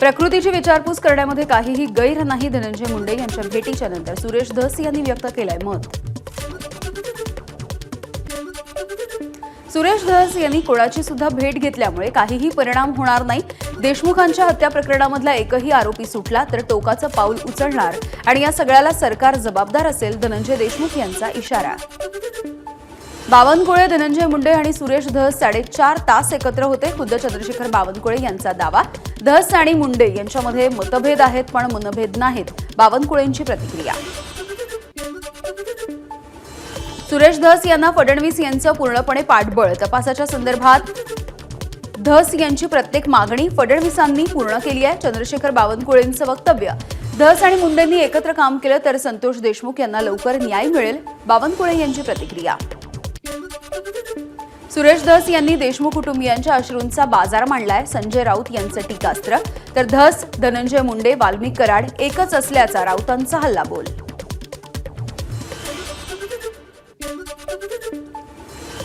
प्रकृतीची विचारपूस करण्यामध्ये काहीही गैर नाही, धनंजय मुंडे यांच्या भेटीच्या नंतर सुरेश धस यांनी व्यक्त केलंय मत. सुरेश धस यांनी कोणाची सुद्धा भेट घेतल्यामुळे काहीही परिणाम होणार नाही. देशमुखांच्या हत्या प्रकरणामधला एकही आरोपी सुटला तर टोकाचं पाऊल उचलणार आणि या सगळ्याला सरकार जबाबदार असेल, धनंजय देशमुख यांचा इशारा. बावनकुळे, धनंजय मुंडे आणि सुरेश धस 4.5 तास एकत्र होते. खुद्द चंद्रशेखर बावनकुळे यांचा दावा, धस आणि मुंडे यांच्यामध्ये मतभेद आहेत पण मनभेद नाहीत. बावनकुळेंची प्रतिक्रिया. सुरेश धस यांना फडणवीस यांचं पूर्णपणे पाठबळ. तपासाच्या संदर्भात धस यांची प्रत्येक मागणी फडणवीसांनी पूर्ण केली आहे. चंद्रशेखर बावनकुळेंचं वक्तव्य, धस आणि मुंडेंनी एकत्र काम केलं तर संतोष देशमुख यांना लवकर न्याय मिळेल. बावनकुळे यांची प्रतिक्रिया. सुरेश धस यांनी देशमुख कुटुंबियांच्या अश्रूंचा बाजार मांडलाय. संजय राऊत यांचं टीकास्त्र, तर धस, धनंजय मुंडे, वाल्मिक कराड एकच असल्याचा राऊतांचा हल्लाबोल.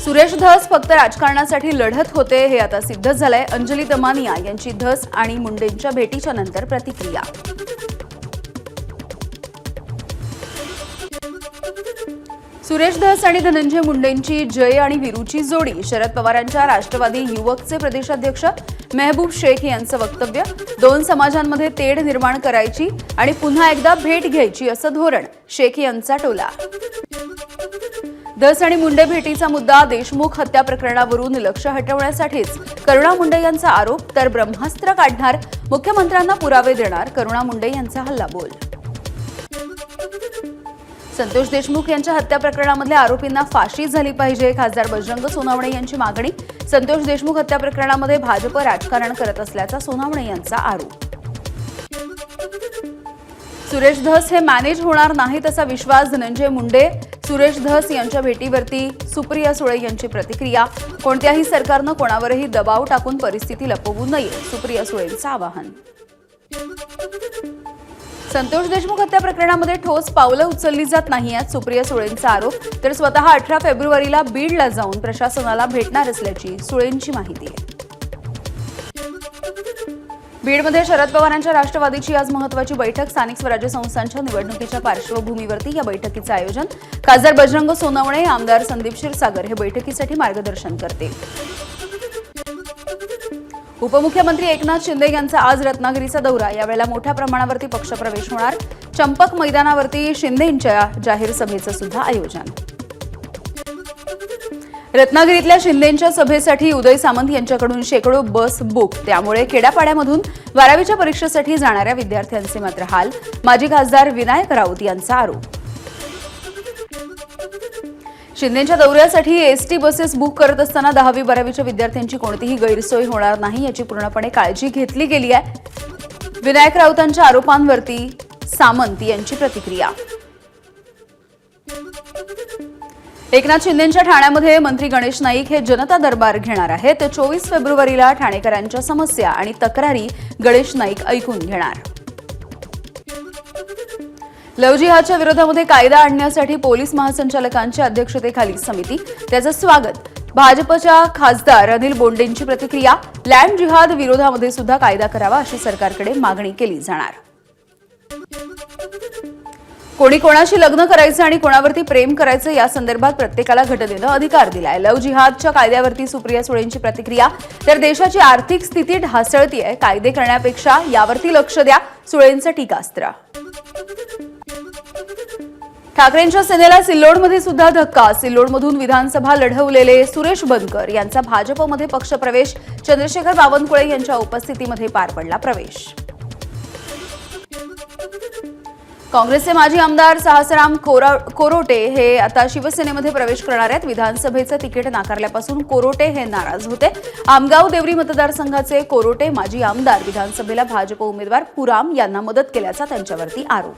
सुरेश धस फक्त राजकारणासाठी लढत होते हे आता सिद्ध झालंय. अंजली दमानिया यांची धस आणि मुंडेंच्या भेटीच्या नंतर प्रतिक्रिया. सुरेश धस आणि धनंजय मुंडेंची जय आणि वीरूची जोडी. शरद पवारांच्या राष्ट्रवादी युवकचे प्रदेशाध्यक्ष मेहबूब शेख यांचं वक्तव्य, दोन समाजांमध्ये तेढ निर्माण करायची आणि पुन्हा एकदा भेट घ्यायची असं धोरण. शेख यांचा टोला. धस आणि मुंडे भेटीचा मुद्दा देशमुख हत्या प्रकरणावरून लक्ष हटवण्यासाठीच करुणा मुंडे यांचा आरोप, तर ब्रह्मास्त्र काढणार, मुख्यमंत्र्यांना पुरावे देणार, करुणा मुंडे यांचा हल्लाबोल. संतोष देशमुख यांच्या हत्या प्रकरणामधल्या आरोपींना फाशी झाली पाहिजे, खासदार बजरंग सोनवणे यांची मागणी. संतोष देशमुख हत्या प्रकरणामध्ये भाजप राजकारण करत असल्याचा सोनवणे यांचा आरोप. सुरेश धस हे मॅनेज होणार नाहीत असा विश्वास धनंजय मुंडे. सुरेश धस यांच्या भेटीवरती सुप्रिया सुळे यांची प्रतिक्रिया. कोणत्याही सरकारनं कोणावरही दबाव टाकून परिस्थिती लपवू नये, सुप्रिया सुळेंचं आवाहन. संतोष देशमुख हत्या प्रकरणामध्ये ठोस पावलं उचलली जात नाहीत, सुप्रिया सुळेंचा आरोप. तर स्वतः 18 फेब्रुवारीला बीडला जाऊन प्रशासनाला भेटणार असल्याची सुळेंची माहिती आहे. बीडमध्ये शरद पवारांच्या राष्ट्रवादीची आज महत्त्वाची बैठक. स्थानिक स्वराज्य संस्थांच्या निवडणुकीच्या पार्श्वभूमीवरती या बैठकीचं आयोजन. खासदार बजरंग सोनवणे, आमदार संदीप क्षीरसागर हे बैठकीसाठी मार्गदर्शन करतील. उपमुख्यमंत्री एकनाथ शिंदे यांचा आज रत्नागिरीचा दौरा. यावेळेला मोठ्या प्रमाणावरती पक्षप्रवेश होणार. चंपक मैदानावरती शिंदेंच्या जाहीर सभेचं सुद्धा आयोजन. रत्नागिरीतल्या शिंदेंच्या सभेसाठी उदय सामंत यांच्याकडून शेकडो बस बुक. त्यामुळे खेड्यापाड्यामधून 12वीच्या परीक्षेसाठी जाणाऱ्या विद्यार्थ्यांचे मात्र हाल. माजी खासदार विनायक राऊत यांचा आरोप. शिंदेंच्या दौऱ्यासाठी एसटी बसेस बुक करत असताना 10वी-12वीच्या विद्यार्थ्यांची कोणतीही गैरसोय होणार नाही याची पूर्णपणे काळजी घेतली गेली आहे. विनायक राऊतांच्या आरोपांवरती सामंत यांची प्रतिक्रिया. एकनाथ शिंदेंच्या ठाण्यामध्ये मंत्री गणेश नाईक हे जनता दरबार घेणार आहेत. 24 फेब्रुवारीला ठाणेकरांच्या समस्या आणि तक्रारी गणेश नाईक ऐकून घेणार. लव्ह जिहादच्या विरोधामध्ये कायदा आणण्यासाठी पोलीस महासंचालकांच्या अध्यक्षतेखाली समिती, त्याचं स्वागत. भाजपच्या खासदार अनिल बोंडेंची प्रतिक्रिया. लँड जिहाद विरोधामध्ये सुद्धा कायदा करावा अशी सरकारकडे मागणी केली जाणार. कोणी कोणाशी लग्न करायचं आणि कोणावरती प्रेम करायचं या संदर्भात प्रत्येकाला घटनेनं अधिकार दिलाय. लव्ह जिहादच्या कायद्यावरती सुप्रिया सुळेंची प्रतिक्रिया. तर देशाची आर्थिक स्थिती ढासळतीये, कायदे करण्यापेक्षा यावरती लक्ष द्या, सुळेंचं टीकास्त्र. ठाकरेंच्या सेनेला सिल्लोडमध्ये सुद्धा धक्का. सिल्लोडमधून विधानसभा लढवलेले सुरेश बनकर यांचा भाजपमध्ये पक्षप्रवेश. चंद्रशेखर बावनकुळे यांच्या उपस्थितीमध्ये पार पडला प्रवेश. काँग्रेसचे माजी आमदार साहसराम कोरोटे हे आता शिवसेनेमध्ये प्रवेश करणार आहेत. विधानसभेचं तिकीट नाकारल्यापासून कोरोटे हे नाराज होते. आमगाव देवरी मतदारसंघाचे कोरोटे माजी आमदार विधानसभेला भाजप उमेदवार पुराम यांना मदत केल्याचा त्यांच्यावरती आरोप.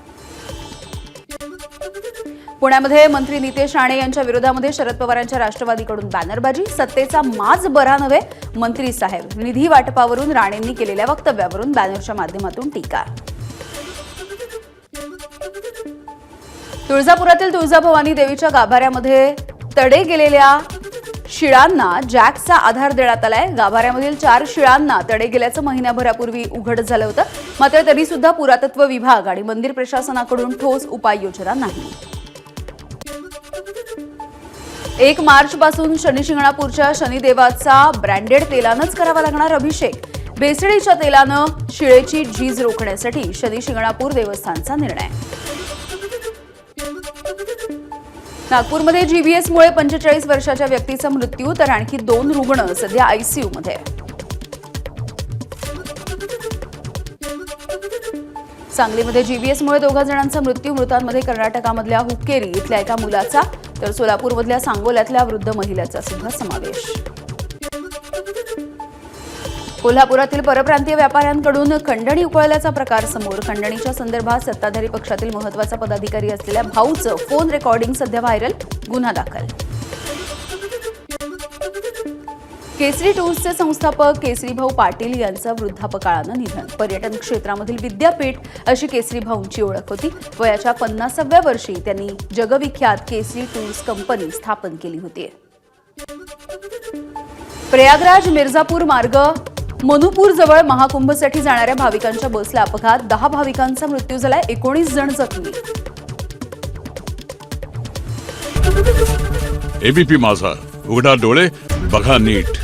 पुण्यामध्ये मंत्री नितेश राणे यांच्या विरोधामध्ये शरद पवारांच्या राष्ट्रवादीकडून बॅनरबाजी. सत्तेचा माज बरा नव्हे मंत्री साहेब. निधी वाटपावरून राणेंनी केलेल्या वक्तव्यावरून बॅनरच्या माध्यमातून टीका. तुळजापुरातील तुळजाभवानी देवीच्या गाभाऱ्यामध्ये तडे गेलेल्या शिळांना जॅकचा आधार देण्यात आलाय। गाभाऱ्यामधील 4 शिळांना तडे गेल्याचं महिनाभरापूर्वी उघड झालं होतं, मात्र तरी सुद्धा पुरातत्व विभाग आणि मंदिर प्रशासनाकडून ठोस उपाययोजना नाही। 1 मार्च पासून शनी शिंगणापूरच्या शनिदेवाचा ब्रँडेड तेलानंच करावा लागणार अभिषेक। भेसळीच्या तेलानं शिळेची झीज रोखण्यासाठी शनी शिंगणापूर देवस्थानचा निर्णय। नागपूरमध्ये जीबीएसमुळे 45 वर्षाच्या व्यक्तीचा मृत्यू, तर आणखी 2 रुग्ण सध्या आयसीयूमध्ये। सांगलीमध्ये जीबीएसमुळे 2 जणांचा मृत्यू, मृतांमध्ये कर्नाटकामधल्या हुक्केरी इथल्या एका मुलाचा तर सोलापूरमधल्या सांगोल्यातल्या वृद्ध महिलेचा सुद्धा समावेश। कोल्हापुरातील परप्रांतीय व्यापाऱ्यांकडून खंडणी उकळल्याचा प्रकार समोर। खंडणीच्या संदर्भात सत्ताधारी पक्षातील महत्त्वाचा पदाधिकारी असलेल्या भाऊचं फोन रेकॉर्डिंग सध्या व्हायरल, गुन्हा दाखल। केसरी टूर्सचे संस्थापक केसरीभाऊ पाटील यांचं वृद्धापकाळानं निधन। पर्यटन क्षेत्रामधील विद्यापीठ अशी केसरीभाऊंची ओळख होती। वयाच्या 50व्या वर्षी त्यांनी जगविख्यात केसरी टूर्स कंपनी स्थापन केली होती। प्रयागराज मिर्झापूर मार्ग मनुपूर जवळ महाकुंभसाठी जाणाऱ्या भाविकांच्या बसला अपघात, 10 भाविकांचा मृत्यू झालाय, 19 जण जखमी। एबीपी माझा, उघडा डोळे बघा नीट।